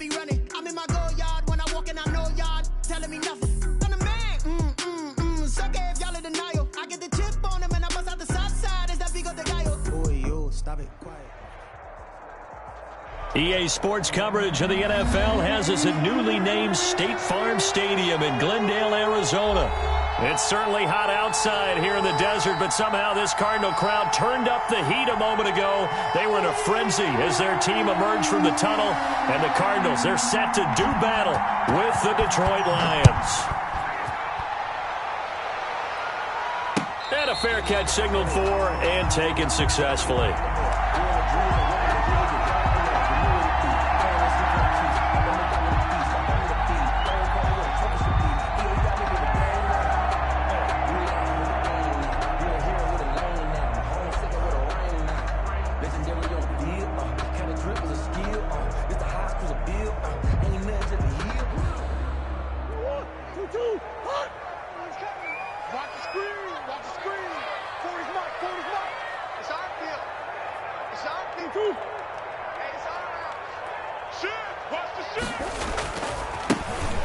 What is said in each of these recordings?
be running. I'm in my go yard when I walk in, I know yard telling me nothing. I'm the man. Suck it if y'all in denial. I get the chip on him and I bust out the south side. Is that big of the guy? Boy, yo, stop it, quiet. EA Sports coverage of the NFL has us at newly named State Farm Stadium in Glendale, Arizona. It's certainly hot outside here in the desert, but somehow this Cardinal crowd turned up the heat a moment ago. They were in a frenzy as their team emerged from the tunnel, and the Cardinals, they're set to do battle with the Detroit Lions. And a fair catch signaled for and taken successfully.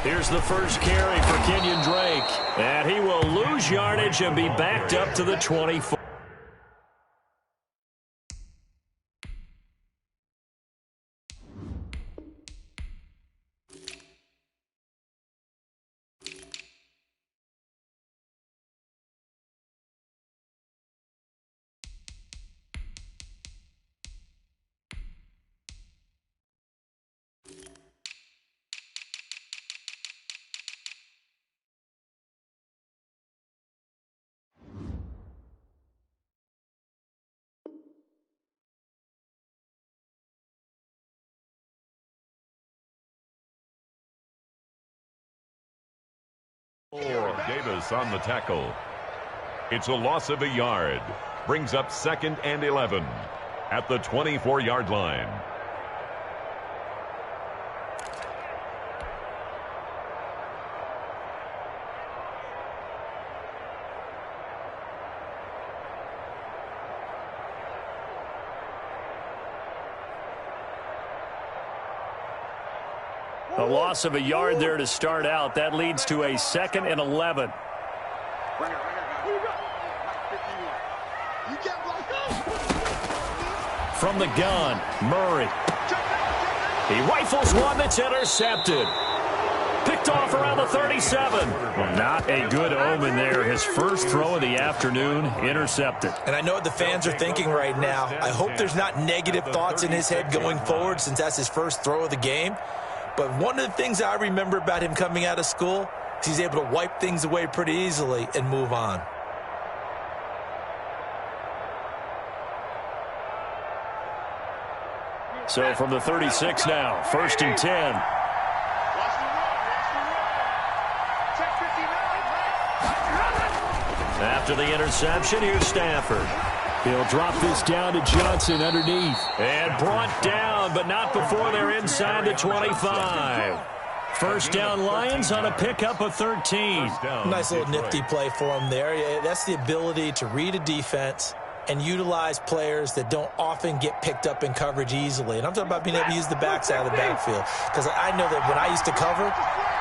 Here's the first carry for Kenyon Drake, and he will lose yardage and be backed up to the 24. Davis on the tackle. It's a loss of a yard. Brings up 2nd and 11 at the 24-yard line. A loss of a yard there to start out. That leads to a 2nd and 11. From the gun, Murray. He rifles one that's intercepted. Picked off around the 37. Well, not a good omen there. His first throw of the afternoon intercepted. And I know what the fans are thinking right now. I hope there's not negative thoughts in his head going forward since that's his first throw of the game. But one of the things I remember about him coming out of school is he's able to wipe things away pretty easily and move on. So from the 36 now, 1st and 10. After the interception, here's Stafford. He'll drop this down to Johnson underneath. And brought down, but not before they're inside the 25. First down Lions on a pickup of 13. Nice little nifty play for him there. That's the ability to read a defense and utilize players that don't often get picked up in coverage easily. And I'm talking about being able to use the backside of the backfield. Because I know that when I used to cover,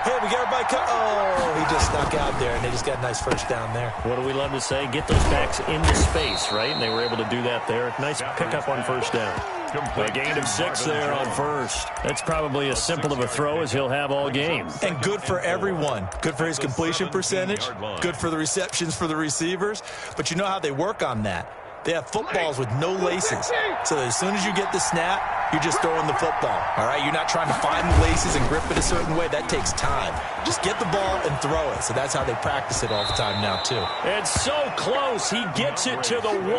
hey, we got everybody covered. Oh, he just snuck out there, and they just got a nice first down there. What do we love to say? Get those backs into space, right? And they were able to do that there. Nice pickup on first down. A gain of 6 there on first. That's probably as simple of a throw as he'll have all game. And good for everyone. Good for his completion percentage. Good for the receptions for the receivers. But you know how they work on that. They have footballs with no laces. So as soon as you get the snap, you're just throwing the football. All right? You're not trying to find the laces and grip it a certain way. That takes time. Just get the ball and throw it. So that's how they practice it all the time now, too. It's so close. He gets it to the 1.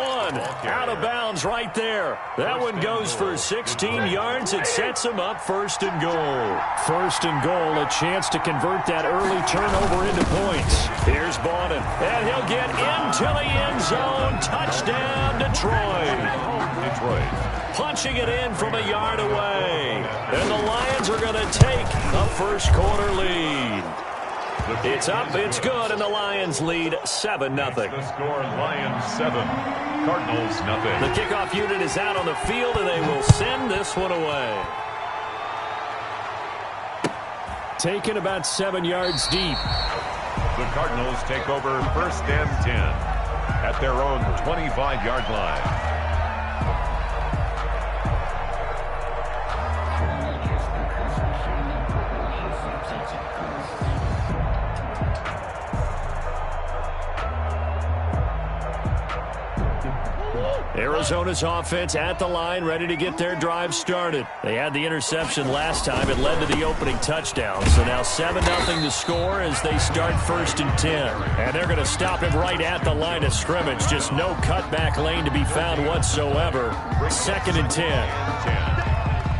Out of bounds right there. That one goes for 16 yards. It sets him up 1st and goal. 1st and goal, a chance to convert that early turnover into points. Here's Bonham, and he'll get into the end zone. Touchdown, Detroit. Punching it in from a yard away. And the Lions are going to take a first-quarter lead. It's up, it's good, and the Lions lead 7-0. The score, Lions 7, Cardinals 0. The kickoff unit is out on the field, and they will send this one away. taken about 7 yards deep. The Cardinals take over 1st and 10 at their own 25-yard line. Arizona's offense at the line, ready to get their drive started. They had the interception last time. It led to the opening touchdown. So now 7-0 to score as they start 1st and 10. And they're going to stop him right at the line of scrimmage. Just no cutback lane to be found whatsoever. 2nd and 10.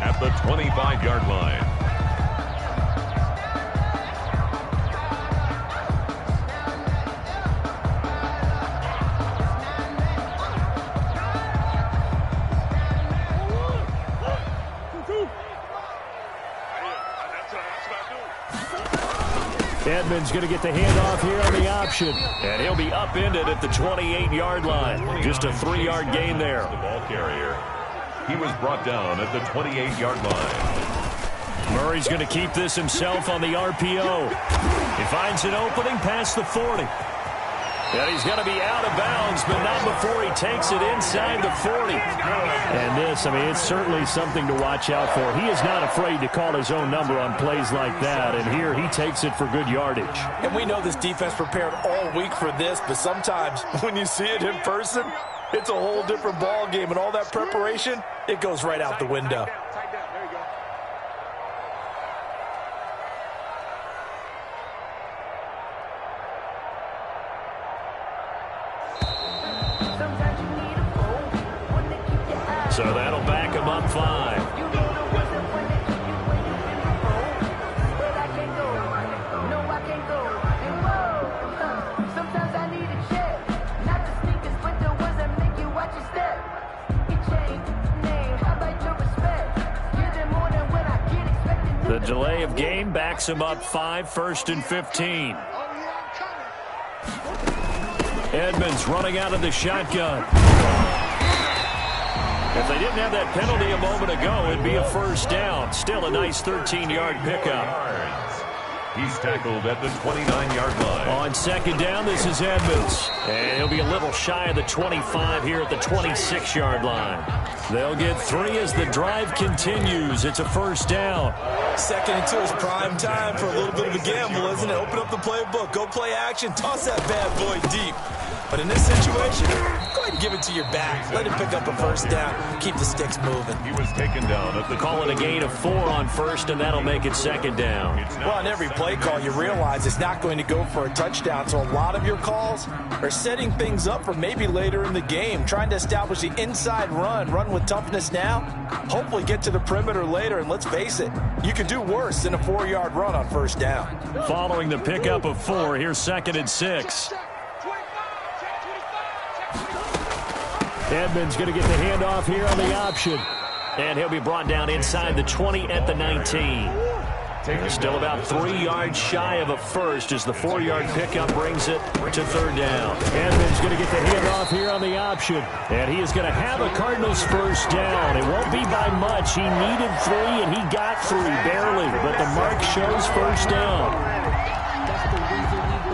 At the 25-yard line. Edmonds going to get the handoff here on the option. And he'll be upended at the 28-yard line. Just a 3-yard gain there. The ball carrier. He was brought down at the 28-yard line. Murray's going to keep this himself on the RPO. He finds an opening past the 40. And he's going to be out of bounds, but not before he takes it inside the 40. And this, I mean, it's certainly something to watch out for. He is not afraid to call his own number on plays like that. And here he takes it for good yardage. And we know this defense prepared all week for this, but sometimes when you see it in person, it's a whole different ball game. And all that preparation, it goes right out the window. So that'll back him up 5. The delay of game backs him up 5, 1st and 15. Edmonds running out of the shotgun. If they didn't have that penalty a moment ago, it'd be a 1st down. Still a nice 13-yard pickup. He's tackled at the 29-yard line. On 2nd down, this is Edmonds. And he'll be a little shy of the 25 here at the 26-yard line. They'll get 3 as the drive continues. It's a 1st down. 2nd and 2 is prime time for a little bit of a gamble, isn't it? Open up the playbook, go play action, toss that bad boy deep. But in this situation, go ahead and give it to your back. Let him pick up a 1st down. Keep the sticks moving. He was taken down at the call it a gain of 4 on 1st, and that'll make it 2nd down. Well, on every play call, you realize it's not going to go for a touchdown. So a lot of your calls are setting things up for maybe later in the game, trying to establish the inside run with toughness now, hopefully get to the perimeter later. And let's face it, you can do worse than a 4-yard run on 1st down. Following the pickup of 4, here's 2nd and 6. Edmonds going to get the handoff here on the option. And he'll be brought down inside the 20 at the 19. Still about 3 yards shy of a 1st as the 4-yard pickup brings it to 3rd down. Edmonds going to get the handoff here on the option. And he is going to have a Cardinals 1st down. It won't be by much. He needed 3, and he got 3 barely. But the mark shows 1st down.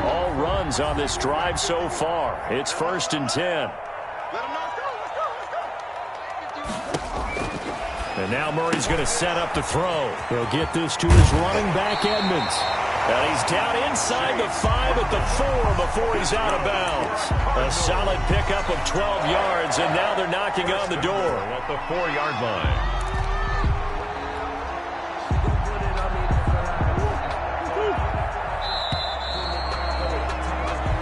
All runs on this drive so far. It's 1st and 10. And now Murray's going to set up the throw. He'll get this to his running back, Edmonds. And he's down inside the 5 at the 4 before he's out of bounds. A solid pickup of 12 yards, and now they're knocking on the door. At the 4-yard line.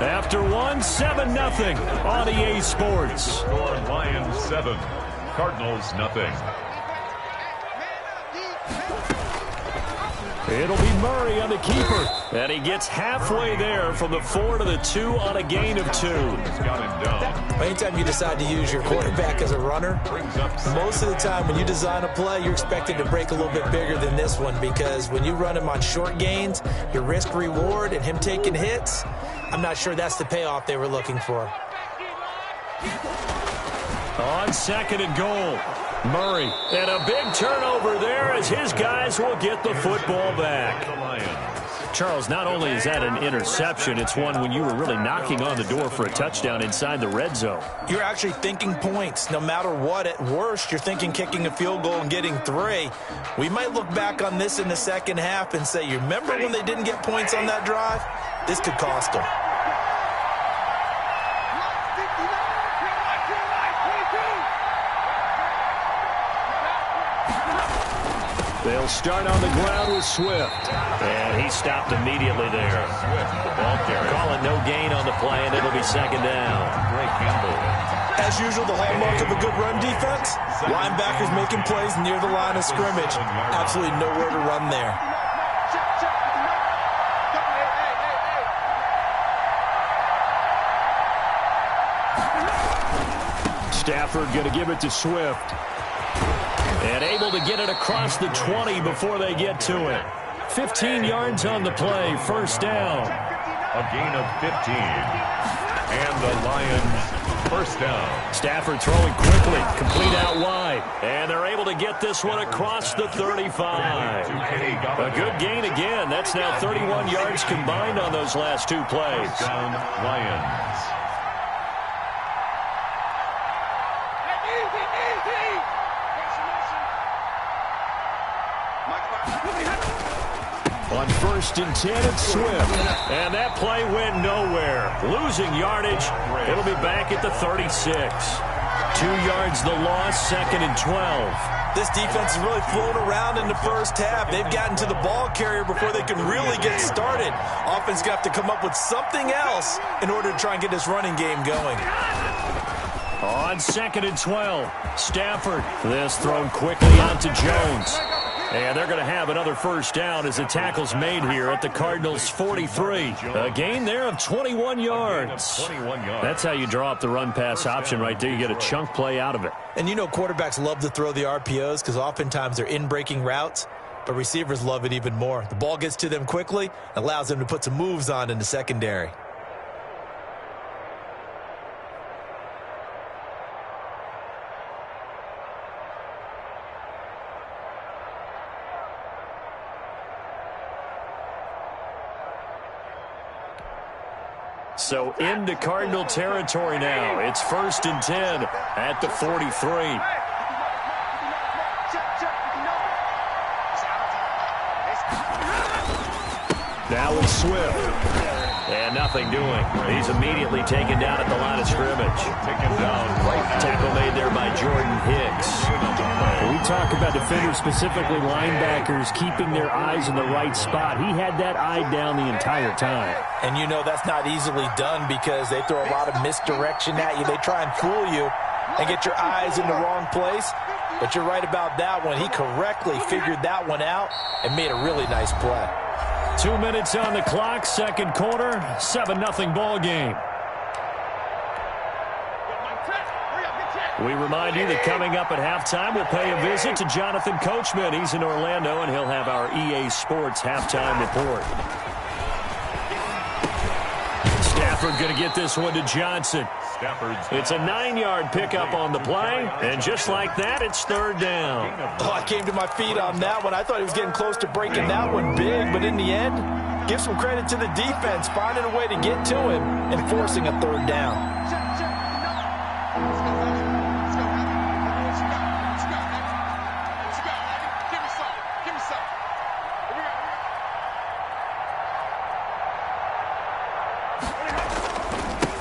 After 1, 7-0 on EA Sports. Score Lions 7, Cardinals nothing. It'll be Murray on the keeper. And he gets halfway there from the 4 to the 2 on a gain of 2. He's got him down. Anytime you decide to use your quarterback as a runner, most of the time when you design a play, you're expected to break a little bit bigger than this one, because when you run him on short gains, your risk-reward and him taking hits, I'm not sure that's the payoff they were looking for. On 2nd and goal. Murray, and a big turnover there as his guys will get the football back. Charles, not only is that an interception, it's one when you were really knocking on the door for a touchdown inside the red zone. You're actually thinking points. No matter what, at worst, you're thinking kicking a field goal and getting 3. We might look back on this in the second half and say, you remember when they didn't get points on that drive? This could cost them. They'll start on the ground with Swift. And he stopped immediately there. The ball carrier. Call it no gain on the play, and it'll be second down. As usual, the hallmark of a good run defense, linebackers making plays near the line of scrimmage. Absolutely nowhere to run there. Stafford going to give it to Swift. And able to get it across the 20 before they get to it. 15 yards on the play, first down. A gain of 15. And the Lions first down. Stafford throwing quickly, complete out wide. And they're able to get this one across the 35. A good gain again. That's now 31 yards combined on those last 2 plays. First down, Lions. On first and 10, it's Swift. And that play went nowhere. Losing yardage. It'll be back at the 36. 2 yards the loss, second and 12. This defense is really flown around in the first half. They've gotten to the ball carrier before they can really get started. Offense going to have to come up with something else in order to try and get this running game going. On second and 12, Stafford. This thrown quickly onto Jones. And they're going to have another first down as the tackle's made here at the Cardinals' 43. A gain there of 21 yards. That's how you draw up the run-pass option right there. You get a chunk play out of it. And you know quarterbacks love to throw the RPOs because oftentimes they're in-breaking routes, but receivers love it even more. The ball gets to them quickly, allows them to put some moves on in the secondary. So into Cardinal territory now. It's first and 10 at the 43. Now it's Swift. And nothing doing. He's immediately taken down at the line of scrimmage. Taken down. Tackle made there by Jordan Hicks. We talk about defenders, specifically linebackers, keeping their eyes in the right spot. He had that eye down the entire time. And you know that's not easily done because they throw a lot of misdirection at you. They try and fool you and get your eyes in the wrong place. But you're right about that one. He correctly figured that one out and made a really nice play. 2 minutes on the clock, second quarter, 7-0 ball game. We remind you that coming up at halftime, we'll pay a visit to Jonathan Coachman. He's in Orlando, and he'll have our EA Sports halftime report. Stafford going to get this one to Johnson. It's a 9-yard pickup on the play, and just like that, it's third down. Oh, I came to my feet on that one. I thought he was getting close to breaking that one big, but in the end, give some credit to the defense, finding a way to get to him and forcing a third down.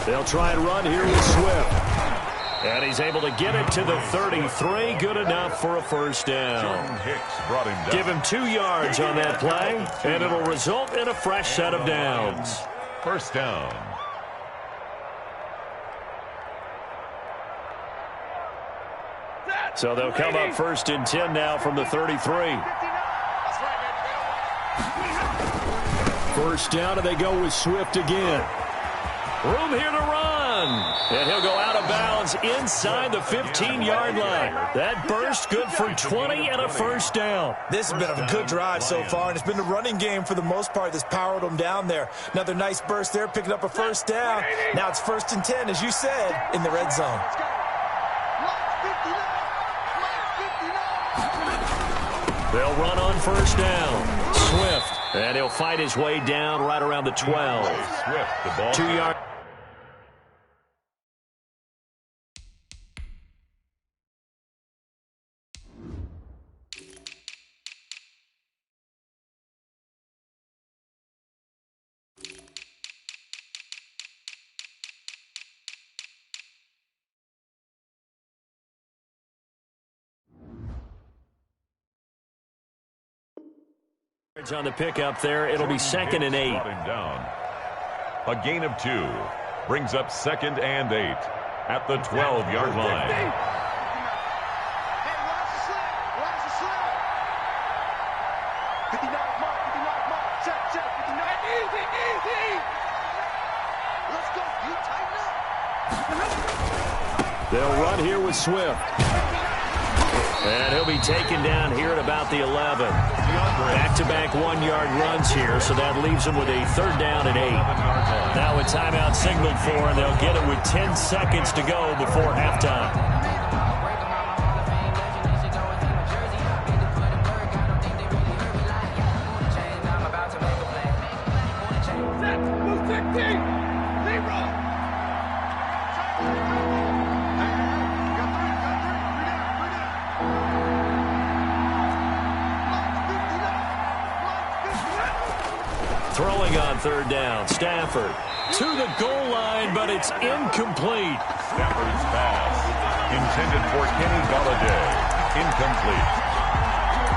They'll try and run here with Swift. And he's able to get it to the 33. Good enough for a first down. Brought him down. Give him 2 yards on that play, and it'll result in a fresh set of downs. First down. So they'll come up first and 10 now from the 33. First down, and they go with Swift again. Room here to run. And he'll go out of bounds inside the 15-yard line. That burst good for 20 and a first down. This has been a good drive so far, and it's been the running game for the most part that's powered them down there. Another nice burst there, picking up a first down. Now it's first and 10, as you said, in the red zone. They'll run on first down. Swift. And he'll fight his way down right around the 12. Swift, the ball. 2 yards. On the pickup there, it'll be 2nd and 8. Down. A gain of 2 brings up 2nd and 8 at the 12-yard line. They'll run here with Swift. And he'll be taken down here at about the 11. Back-to-back 1-yard runs here, so that leaves them with a 3rd down and 8. Now a timeout signaled for, and they'll get it with 10 seconds to go before halftime. Throwing on 3rd down, Stafford to the goal line, but it's incomplete. Stafford's pass, intended for Kenny Golladay, incomplete.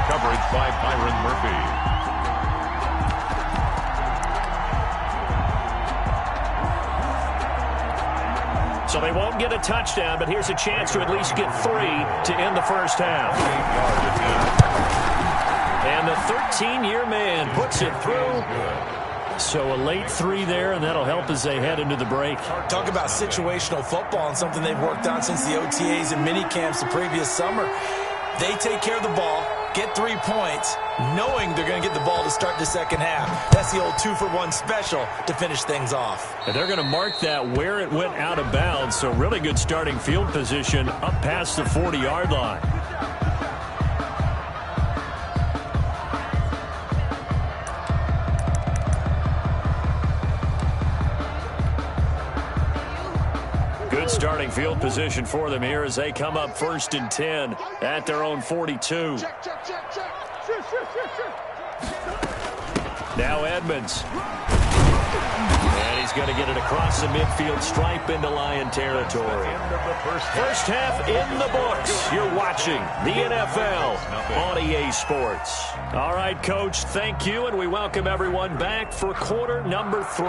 Coverage by Byron Murphy. So they won't get a touchdown, but here's a chance to at least get 3 to end the first half. And the 13-year man puts it through. So a late 3 there, and that'll help as they head into the break. Talk about situational football and something they've worked on since the OTAs and mini camps the previous summer. They take care of the ball, get 3 points, knowing they're going to get the ball to start the second half. That's the old 2-for-1 special to finish things off. And they're going to mark that where it went out of bounds. So really good starting field position up past the 40-yard line. Starting field position for them here as they come up 1st and 10 at their own 42. Now Edmonds. And he's going to get it across the midfield stripe into Lion territory. First half in the books. You're watching the NFL on EA Sports. All right, Coach, thank you, and we welcome everyone back for quarter number 3.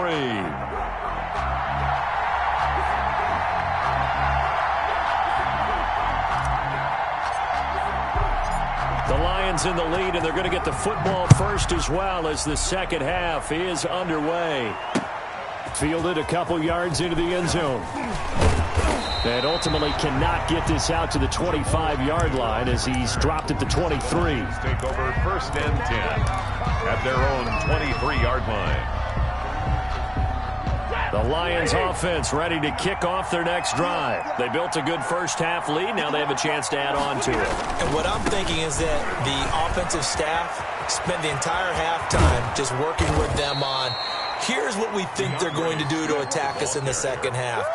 The Lions in the lead, and they're going to get the football first as well as the second half is underway. Fielded a couple yards into the end zone. And ultimately cannot get this out to the 25-yard line as he's dropped at the 23. Take over 1st and 10 at their own 23-yard line. The Lions offense ready to kick off their next drive. They built a good first half lead. Now they have a chance to add on to it. And what I'm thinking is that the offensive staff spent the entire halftime just working with them on, here's what we think they're going to do to attack us in the second half.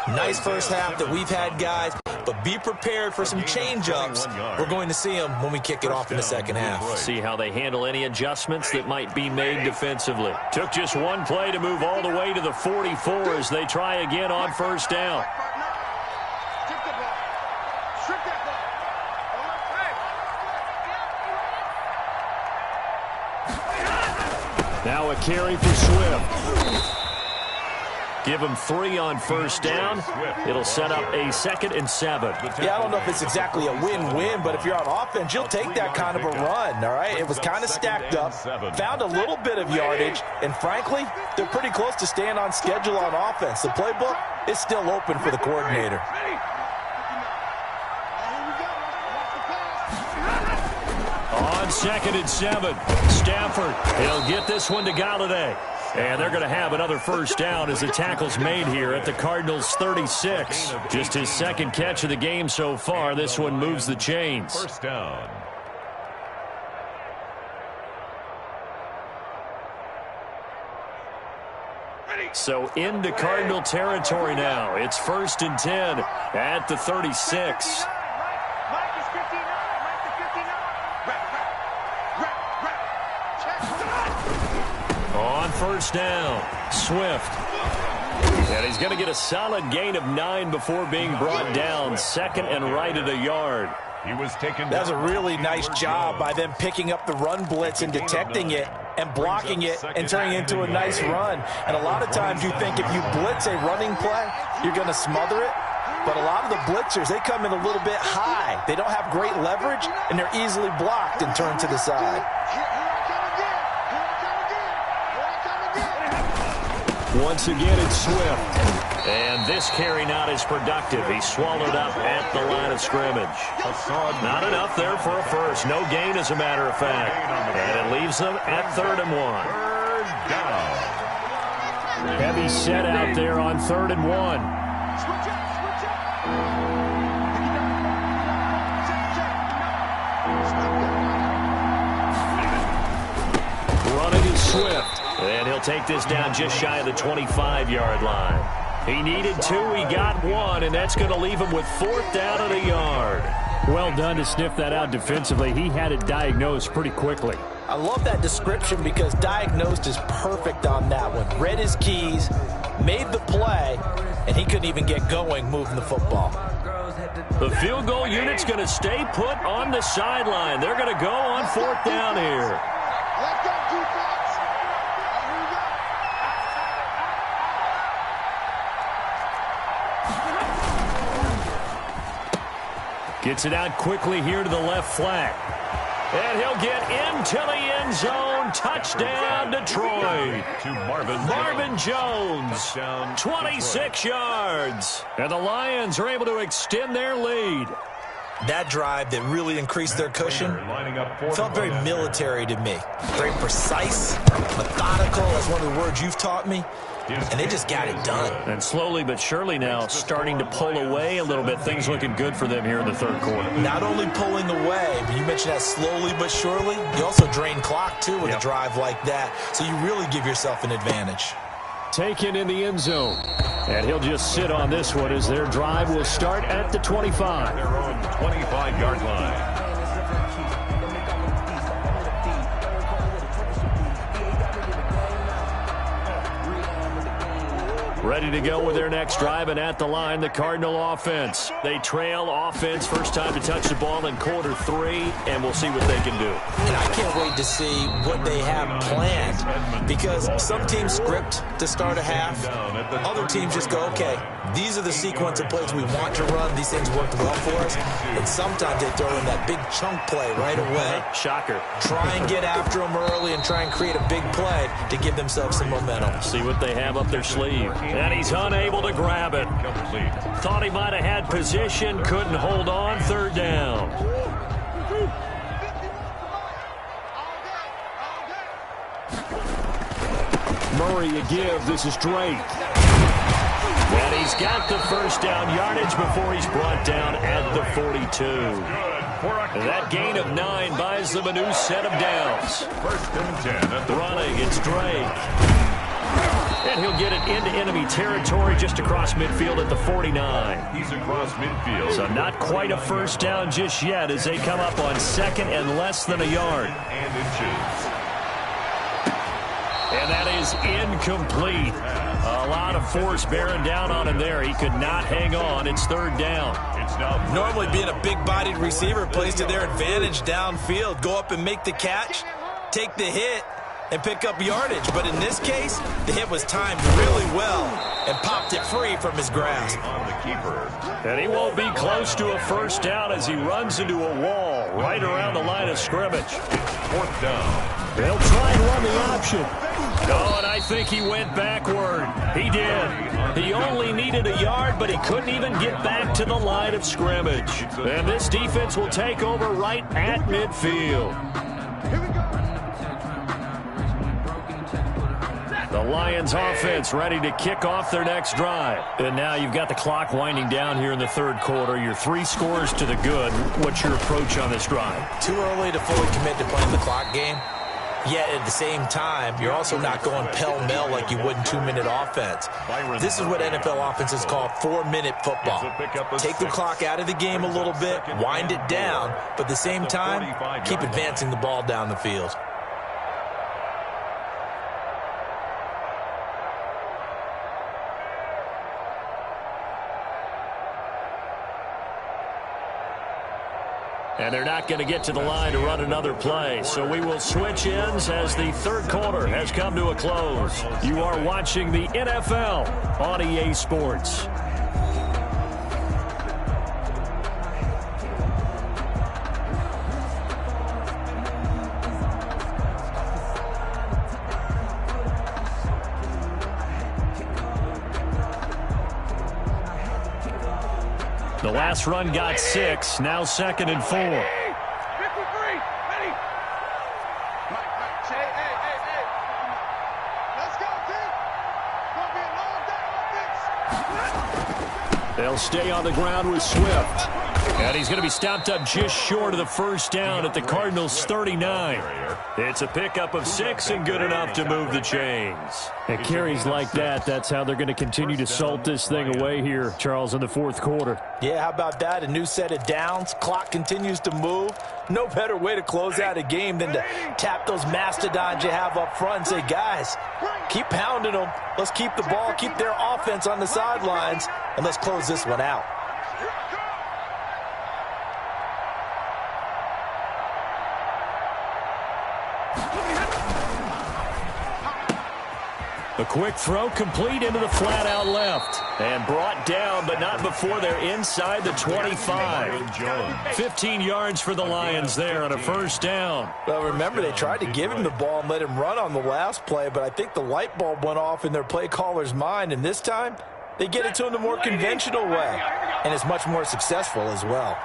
Nice first half that we've had, guys, but be prepared for some change-ups. We're going to see them when we kick it off in the second half. See how they handle any adjustments that might be made defensively. Took just one play to move all the way to the 44 as they try again on first down. Now a carry for Swift. Give him 3 on first down. It'll set up a 2nd and 7. Yeah, I don't know if it's exactly a win-win, but if you're on offense, you'll take that kind of a run, all right? It was kind of stacked up, found a little bit of yardage, and frankly, they're pretty close to staying on schedule on offense. The playbook is still open for the coordinator. On 2nd and 7, Stafford. He'll get this one to Golladay. And they're going to have another first down as the tackle's made here at the Cardinals' 36. Just his 2nd catch of the game so far. This one moves the chains. First down. So into Cardinal territory now. It's 1st and 10 at the 36. On 1st down, Swift. And he's going to get a solid gain of 9 before being brought down. 2nd and right at a yard. He was taken. That's a really nice job by them picking up the run blitz and detecting it and blocking it and turning it into a nice run. And a lot of times you think if you blitz a running play, you're going to smother it. But a lot of the blitzers, they come in a little bit high. They don't have great leverage, and they're easily blocked and turned to the side. Once again, it's Swift. And this carry not as productive. He's swallowed up at the line of scrimmage. Not enough there for a first. No gain, as a matter of fact. And it leaves them at 3rd and 1. Heavy set out there on 3rd and 1. Running is Swift. And he'll take this down just shy of the 25-yard line. He needed 2, he got 1, and that's going to leave him with 4th down and a yard. Well done to sniff that out defensively. He had it diagnosed pretty quickly. I love that description because diagnosed is perfect on that one. Read his keys, made the play, and he couldn't even get going moving the football. The field goal unit's going to stay put on the sideline. They're going to go on 4th down here. Gets it out quickly here to the left flat. And he'll get into the end zone. Touchdown, Detroit. To Marvin Jones, 26 yards. And the Lions are able to extend their lead. That drive that really increased their cushion felt very military to me. Very precise, methodical. That's one of the words you've taught me. And they just got it done. And slowly but surely now starting to pull away a little bit. Things looking good for them here in the 3rd quarter. Not only pulling away, but you mentioned that slowly but surely. You also drain clock, too, with a drive like that. So you really give yourself an advantage. Taken in the end zone. And he'll just sit on this one as their drive will start at the 25. Their own 25-yard line. Ready to go with their next drive, and at the line, the Cardinal offense. They trail offense, first time to touch the ball in quarter 3, and we'll see what they can do. And I can't wait to see what they have planned, because some teams script to start a half. Other teams just go, okay, these are the sequence of plays we want to run. These things worked well for us. And sometimes they throw in that big chunk play right away. Shocker. Try and get after them early and try and create a big play to give themselves some momentum. See what they have up their sleeve. And he's unable to grab it. Thought he might have had position, couldn't hold on. 3rd down. Murray a give. This is Drake. And he's got the first down yardage before he's brought down at the 42. That gain of 9 buys them a new set of downs. 1st and 10 at the running. It's Drake. And he'll get it into enemy territory just across midfield at the 49. He's across midfield. So not quite a first down just yet as they come up on 2nd and less than a yard. And inches. And that is incomplete. A lot of force bearing down on him there. He could not hang on. It's 3rd down. It's now normally being a big-bodied receiver plays to their advantage downfield. Go up and make the catch, take the hit, and pick up yardage. But in this case, the hit was timed really well and popped it free from his grasp. on the keeper. And he won't be close to a first down as he runs into a wall right around the line of scrimmage. 4th down. They'll try and run the option. Oh, and I think he went backward. He did. He only needed a yard, but he couldn't even get back to the line of scrimmage. And this defense will take over right at midfield. The Lions offense ready to kick off their next drive. And now you've got the clock winding down here in the 3rd quarter. Your 3 scores to the good. What's your approach on this drive? Too early to fully commit to playing the clock game. Yet at the same time, you're also not going pell-mell like you would in 2-minute offense. This is what NFL offenses call 4-minute football. Take the clock out of the game a little bit, wind it down, but at the same time, keep advancing the ball down the field. And they're not going to get to the line to run another play. So we will switch ends as the third quarter has come to a close. You are watching the NFL on EA Sports. The last run got 6, now 2nd and 4. 53, ready. Let's go, team. Gonna be a long day on this. They'll stay on the ground with Swift. And he's going to be stopped up just short of the first down at the Cardinals' 39. It's a pickup of 6 and good enough to move the chains. And carries like that, that's how they're going to continue to salt this thing away here, Charles, in the fourth quarter. Yeah, how about that? A new set of downs. Clock continues to move. No better way to close out a game than to tap those mastodons you have up front and say, guys, keep pounding them. Let's keep the ball, keep their offense on the sidelines, and let's close this one out. A quick throw complete into the flat out left. And brought down, but not before they're inside the 25. 15 yards for the Lions there on a first down. Well, remember, they tried to give him the ball and let him run on the last play, but I think the light bulb went off in their play caller's mind, and this time they get it to him the more conventional way, and it's much more successful as well.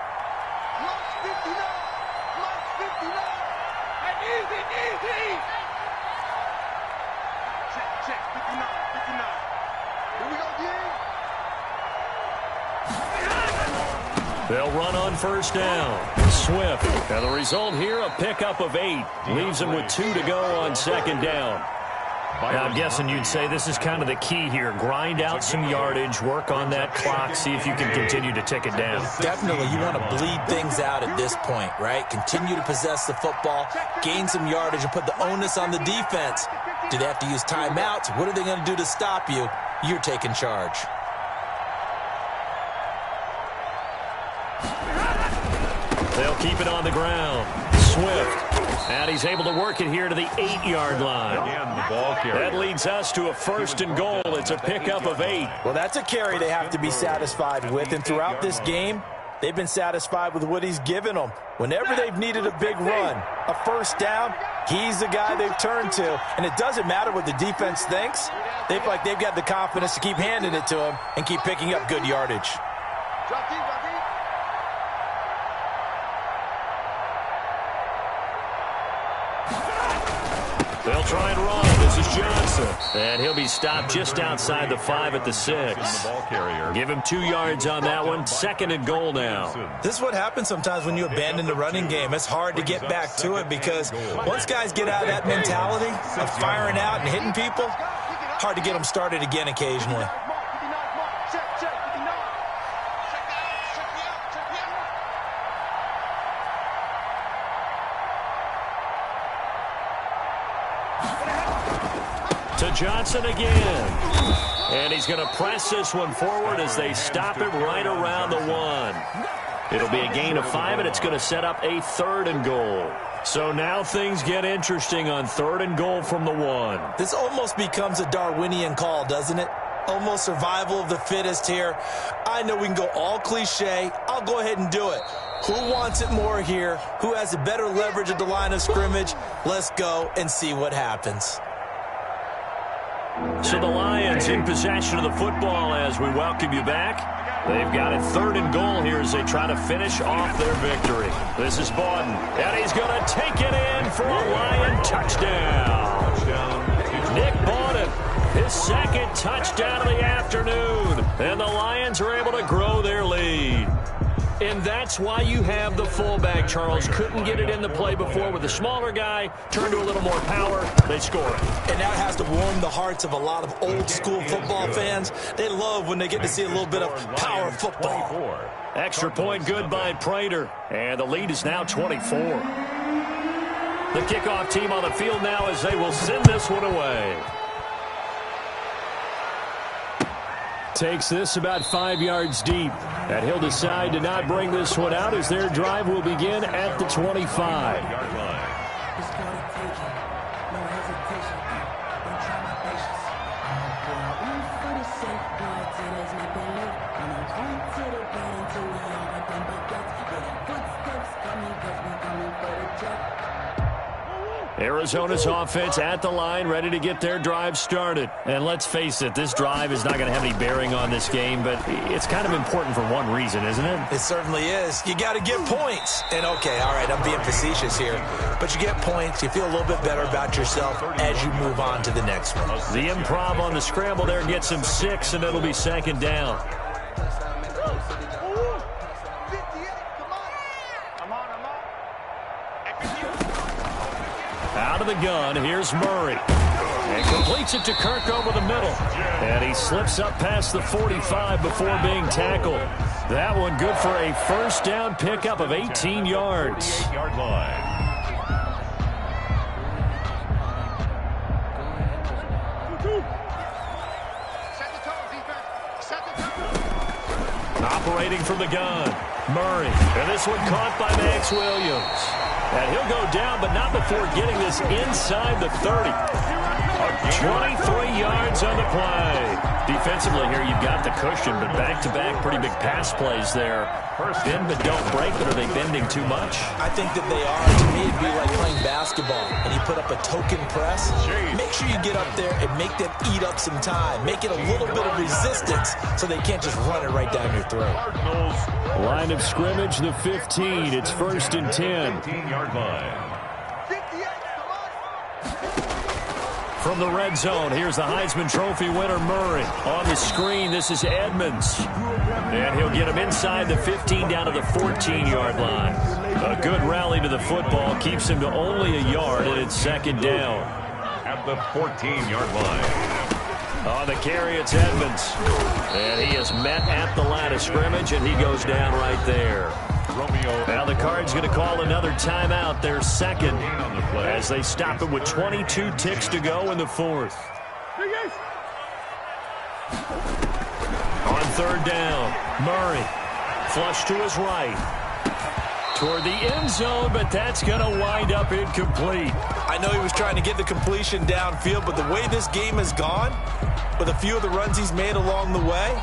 They'll run on first down. Swift. And the result here, a pickup of 8. Leaves them with 2 to go on second down. Now, I'm guessing you'd say this is kind of the key here. Grind out some yardage, work on that clock, see if you can continue to tick it down. Definitely, you want to bleed things out at this point, right? Continue to possess the football, gain some yardage, and put the onus on the defense. Do they have to use timeouts? What are they going to do to stop you? You're taking charge. They'll keep it on the ground. Swift. And he's able to work it here to the 8-yard line. That leads us to a first and goal. It's a pickup of 8. Well, that's a carry they have to be satisfied with. And throughout this game, they've been satisfied with what he's given them. Whenever they've needed a big run, a first down, he's the guy they've turned to. And it doesn't matter what the defense thinks. They feel like they've got the confidence to keep handing it to him and keep picking up good yardage. They'll try and run. This is Johnson. And he'll be stopped just outside the 5 at the 6. Give him 2 yards on that one. Second and goal now. This is what happens sometimes when you abandon the running game. It's hard to get back to it because once guys get out of that mentality of firing out and hitting people, hard to get them started again occasionally. To Johnson again. And he's going to press this one forward as they stop it right around the 1. It'll be a gain of 5, and it's going to set up a third and goal. So now things get interesting on third and goal from the 1. This almost becomes a Darwinian call, doesn't it? Almost survival of the fittest here. I know we can go all cliche. I'll go ahead and do it. Who wants it more here? Who has a better leverage at the line of scrimmage? Let's go and see what happens. So the Lions in possession of the football as we welcome you back. They've got a third and goal here as they try to finish off their victory. This is Bawden, and he's going to take it in for a Lion touchdown. Nick Bawden, his second touchdown of the afternoon, and the Lions are able to grow their lead. And that's why you have the fullback, Charles. Couldn't get it in the play before with the smaller guy. Turned to a little more power. They score it. And that has to warm the hearts of a lot of old-school football fans. They love when they get to see a little bit of power football. Extra point good by Prater. And the lead is now 24. The kickoff team on the field now as they will send this one away. Takes this about 5 yards deep. And he'll decide to not bring this one out as their drive will begin at the 25. Arizona's offense at the line, ready to get their drive started. And let's face it, this drive is not going to have any bearing on this game, but it's kind of important for one reason, isn't it? It certainly is. You got to get points. And, okay, all right, I'm being facetious here, but you get points, you feel a little bit better about yourself as you move on to the next one. The improv on the scramble there gets him 6, and it'll be second down. Out of the gun, here's Murray. And completes it to Kirk over the middle. And he slips up past the 45 before being tackled. That one good for a first down pickup of 18 yards. Operating from the gun, Murray. And this one caught by Max Williams. And he'll go down, but not before getting this inside the 30. 23 yards on the play. Defensively here, you've got the cushion, but back-to-back pretty big pass plays there. Bend but don't break, but are they bending too much? I think that they are. To me, it'd be like playing basketball, and you put up a token press. Make sure you get up there and make them eat up some time. Make it a little bit of resistance so they can't just run it right down your throat. Line of scrimmage, the 15. It's 1st and 10. 15-yard line. From the red zone, here's the Heisman Trophy winner, Murray. On the screen, this is Edmonds. And he'll get him inside the 15 down to the 14-yard line. A good rally to the football keeps him to only a yard, and it's second down. At the 14-yard line. On the carry, it's Edmonds. And he is met at the line of scrimmage, and he goes down right there. Now the Cards going to call another timeout, their second, as they stop it with 22 ticks to go in the 4th. On 3rd down, Murray, flush to his right. Toward the end zone, but that's going to wind up incomplete. I know he was trying to get the completion downfield, but the way this game has gone, with a few of the runs he's made along the way,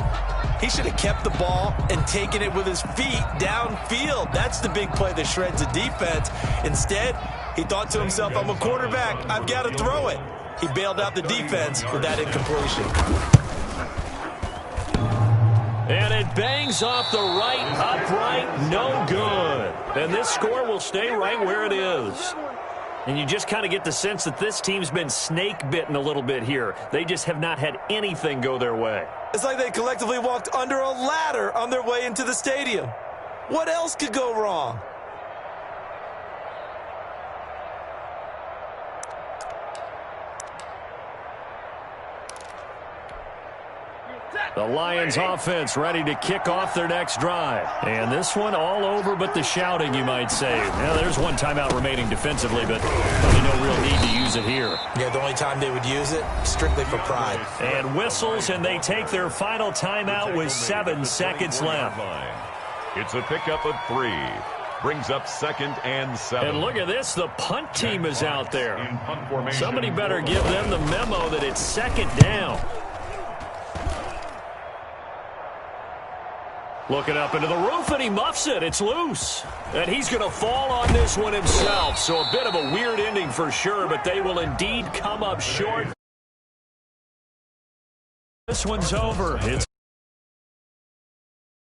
he should have kept the ball and taken it with his feet downfield. That's the big play that shreds the defense. Instead, he thought to himself, I'm a quarterback. I've got to throw it. He bailed out the defense with that incompletion. And it bangs off the right upright, no good. And this score will stay right where it is. And you just kind of get the sense that this team's been snake-bitten a little bit here. They just have not had anything go their way. It's like they collectively walked under a ladder on their way into the stadium. What else could go wrong? The Lions offense ready to kick off their next drive. And this one all over but the shouting, you might say. Now, there's one timeout remaining defensively, but probably no real need to use it here. Yeah, the only time they would use it, strictly for pride. And whistles, and they take their final timeout with 7 seconds left. It's a pickup of 3. Brings up 2nd and 7. And look at this, the punt team is out there. Somebody better give them the memo that it's 2nd down. Looking up into the roof, and he muffs it. It's loose. And he's going to fall on this one himself. So a bit of a weird ending for sure, but they will indeed come up short. This one's over. It's